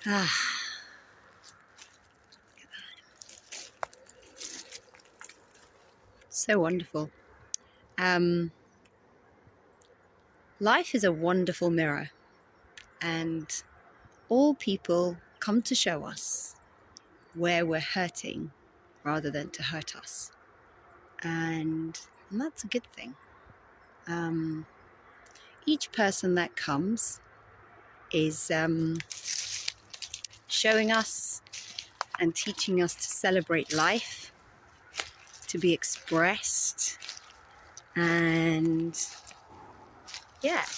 Ah, so wonderful. Life is a wonderful mirror, and all people come to show us where we're hurting rather than to hurt us. And that's a good thing. Each person that comes is showing us and teaching us to celebrate life, to be expressed, and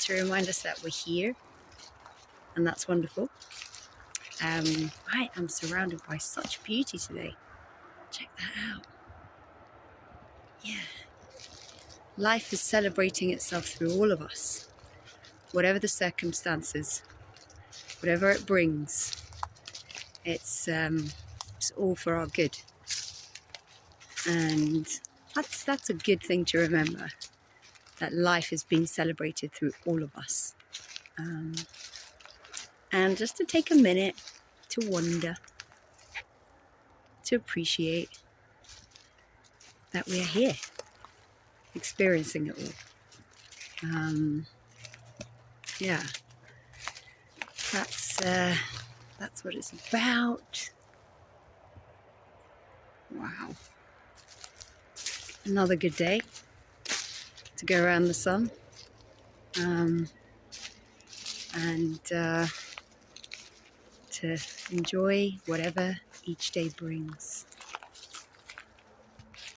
to remind us that we're here, and that's wonderful. I am surrounded by such beauty today. Check that out. Yeah. Life is celebrating itself through all of us. Whatever the circumstances, whatever it brings, it's all for our good. And that's a good thing to remember, that life is being celebrated through all of us. And just to take a minute to wonder, to appreciate that we are here, experiencing it all. That's what it's about. Wow. Another good day to go around the sun. And to enjoy whatever each day brings.